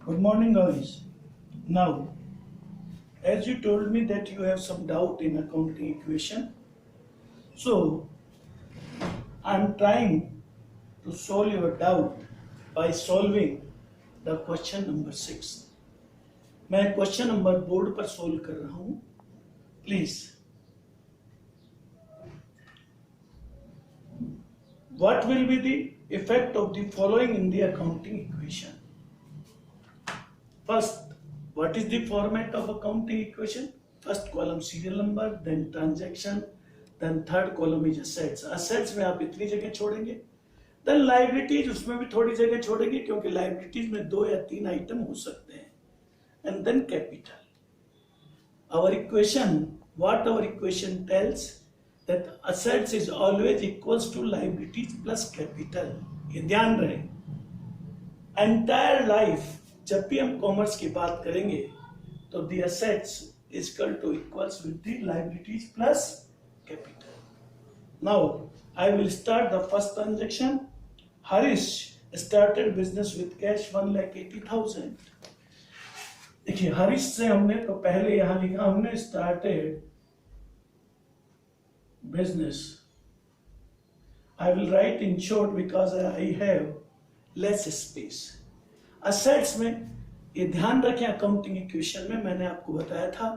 Good morning, guys. Now, as you told me that you have some doubt in accounting equation, so I'm trying to solve your doubt by solving the question number 6. मैं question number board पर solve कर रहा हूं. Please, what will be the effect of the following in the accounting equation? First, what is the format of accounting equation? First column serial number, then transaction, then third column is assets. Assets में आप इतनी जगह छोड़ेंगे. Then liabilities, उसमें भी थोड़ी जगह छोड़ेंगे क्योंकि liabilities में 2 या 3 आइटम हो सकते हैं. And then capital. Our equation, what our equation tells, that assets is always equals to liabilities plus capital. ये ध्यान रहे. Entire life जब भी हम कॉमर्स की बात करेंगे तो the assets is equal to equals with the liabilities plus capital. Now I will start the first transaction. Harish started business with cash 1,80,000. देखिए हरीश से हमने तो पहले यहां लिखा हमने started business. I will write in short because I have less space. Assets में ये ध्यान रखें, अकाउंटिंग इक्वेशन में मैंने आपको बताया था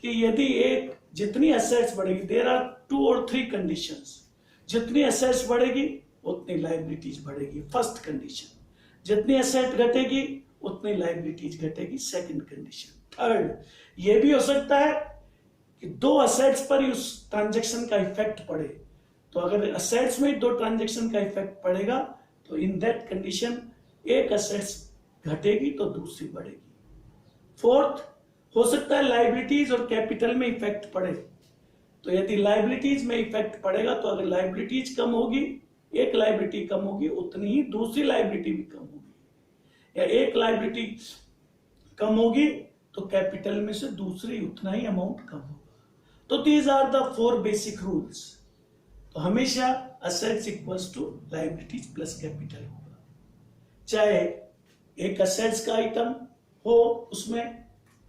कि यदि एक जितनी असेट्स बढ़ेगी, देयर आर 2 और 3 कंडीशंस. जितनी असेट्स बढ़ेगी उतनी लायबिलिटीज बढ़ेगी, फर्स्ट कंडीशन. जितनी असेट घटेगी उतनी लायबिलिटीज घटेगी, सेकंड कंडीशन. थर्ड, ये भी हो सकता है कि 2 असेट्स पर ही उस ट्रांजेक्शन का इफेक्ट पड़े. तो अगर असेट्स में 2 ट्रांजेक्शन का इफेक्ट पड़ेगा तो इन दैट कंडीशन एक असेट्स घटेगी तो दूसरी बढ़ेगी. फोर्थ, हो सकता है लायबिलिटीज और कैपिटल में इफेक्ट पड़े. तो यदि लायबिलिटीज में इफेक्ट पड़ेगा तो अगर लायबिलिटीज कम होगी, एक लायबिलिटी कम होगी, उतनी ही दूसरी लायबिलिटी भी कम होगी. या एक लायबिलिटी कम होगी तो कैपिटल में से दूसरी उतना ही अमाउंट कम होगा. तो these are the 4 basic rules. तो हमेशा assets equals to liabilities plus capital होगा. चाहे एक असेट्स का आइटम हो उसमें,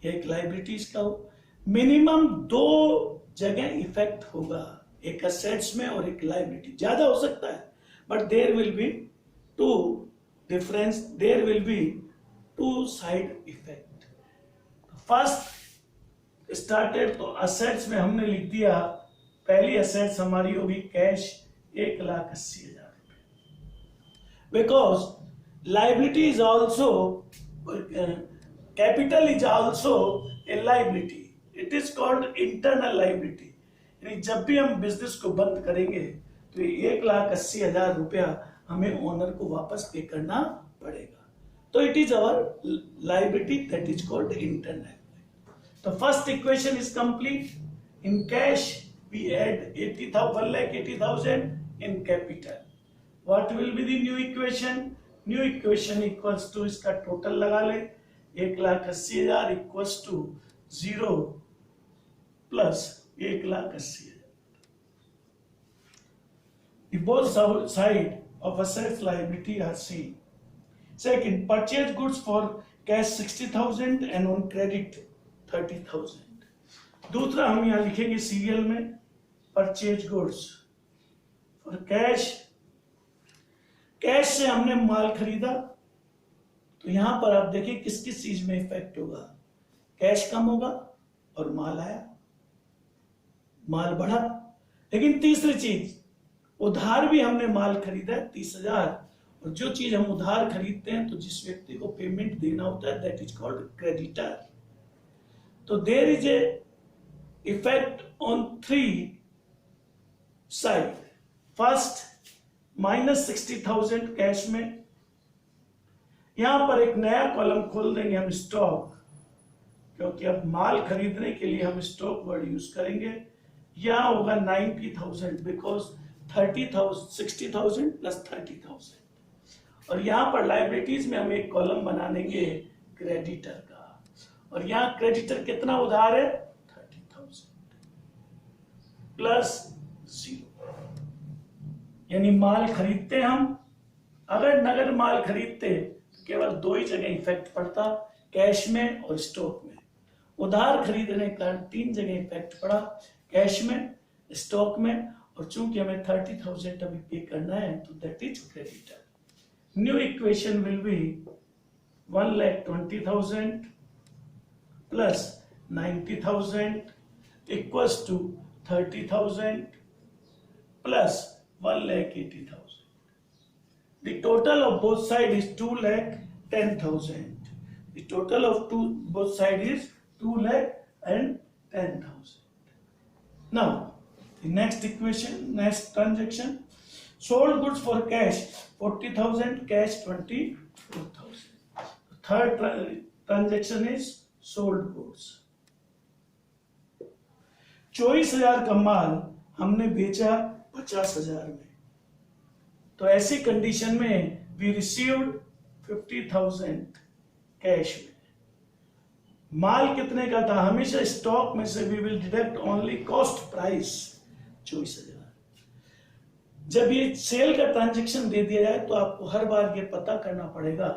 एक लायबिलिटीज का हो, मिनिमम 2 जगह इफेक्ट होगा, एक असेट्स में और एक लायबिलिटी. ज्यादा हो सकता है but there will be 2 difference, there will be 2 side effect. First started तो असेट्स में हमने लिख दिया, पहली असेट्स हमारी होगी कैश 1,80,000 रुपए. Because liability is also capital is also a liability. It is called internal liability. यानी जब भी हम बिजनेस को बंद करेंगे तो 1,80,000 रुपया हमें ओनर को वापस पे करना पड़ेगा. तो it is our liability that is called internal. तो first equation is complete. In cash we add 1,80,000 in capital. What will be the new equation? New equation equals to, इसका टोटल लगा ले, 1,80,000 equals to 0 plus 1,80,000. Both side of assets liability are seen. Second, purchase goods for cash 60,000 and on credit 30,000. दूसरा हम यहां लिखेंगे serial में, purchase goods for cash. Cash से हमने माल खरीदा तो यहां पर आप देखिए किस किस चीज में इफेक्ट होगा. कैश कम होगा और माल आया, माल बढ़ा. लेकिन तीसरी चीज, उधार भी हमने माल खरीदा है 30,000, और जो चीज हम उधार खरीदते हैं तो जिस व्यक्ति को पेमेंट देना होता है दैट इज कॉल्ड क्रेडिटर. तो there is a effect on 3 side. First, -60,000 cash में. यहां पर एक नया कॉलम खोल देंगे हम, स्टॉक, क्योंकि अब माल खरीदने के लिए हम स्टॉक वर्ड यूज करेंगे. यहां होगा 90,000 बिकॉज 60,000 प्लस 30,000. और यहां पर लाइबिलिटीज में हम एक कॉलम बना देंगे क्रेडिटर का. और यहां क्रेडिटर कितना उधार है? 30,000 प्लस 0. यानी माल खरीदते हम, अगर नगद माल खरीदते केवल दो ही जगह इफेक्ट पड़ता, कैश में और स्टॉक में। उधार खरीदने का 3 जगह इफेक्ट पड़ा, कैश में, स्टॉक में, और चूंकि हमें 30,000 अभी पे करना है तो that is creditor. New equation will be 1,20,000 plus 90,000 equals to 30,000 plus 1,80,000. The total of both sides is 2,10,000. The total of both sides is 2,10,000. Now, the next equation, next transaction, sold goods for cash 40,000, cash 24,000. Third transaction is sold goods. 24,000 का माल हमने बेचा 50,000 में, तो ऐसी condition में we received 50,000 cash में। माल कितने का था? हमेशा स्टॉक में से we will deduct only cost price 24,000। जब ये सेल का ट्रांजैक्शन दे दिया जाए तो आपको हर बार ये पता करना पड़ेगा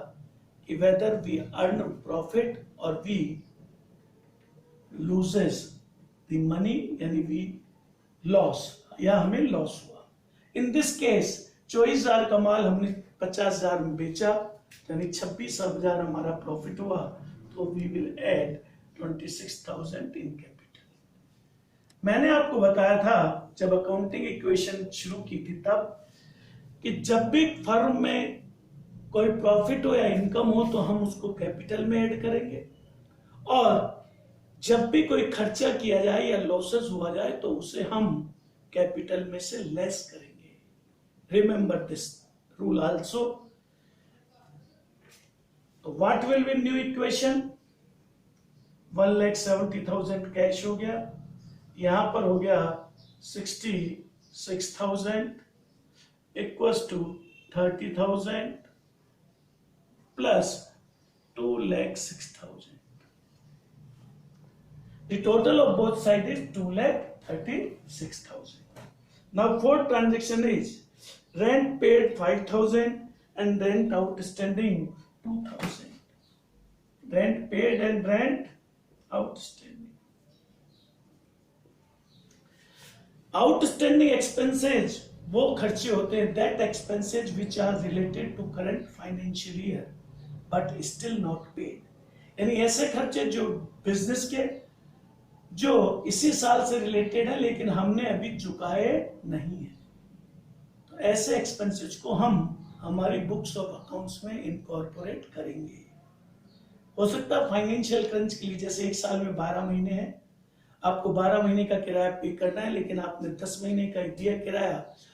कि वेदर वी अर्न प्रॉफिट और वी लूजेस द मनी, यानी वी लॉस, या हमें लॉस हुआ। इन दिस केस 24,000 का माल हमने 50,000 में बेचा, यानी 26,000 हमारा प्रॉफिट हुआ, तो we will add 26,000 in capital. मैंने आपको बताया था जब अकाउंटिंग इक्वेशन शुरू की थी तब कि जब भी फर्म में कोई प्रॉफिट हो या इनकम हो तो हम उसको कैपिटल में ऐड करेंगे, और जब भी कोई खर्चा किया जाए या लॉसेस हुआ जाए तो उसे हम कैपिटल में से लेस करेंगे। Remember this rule also. तो what will be new equation? 1,70,000 cash हो गया, यहां पर हो गया 66,000 equals to 30,000 plus 2,06,000. The total of both sides is 2,36,000. Now fourth transaction is rent paid 5,000 and rent outstanding 2,000. Rent paid and rent outstanding. Outstanding expenses वो खर्चे होते हैं, that expenses which are related to current financial year but still not paid. यानी ऐसे खर्चे जो business के जो इसी साल से रिलेटेड है लेकिन हमने अभी चुकाए नहीं है, तो ऐसे एक्सपेंसेस को हम हमारी बुक्स ऑफ अकाउंट्स में इनकॉर्पोरेट करेंगे। हो सकता है फाइनेंशियल क्रंच के लिए, जैसे एक साल में 12 महीने हैं, आपको 12 महीने का किराया पे करना है लेकिन आपने 10 महीने का दिया किराया,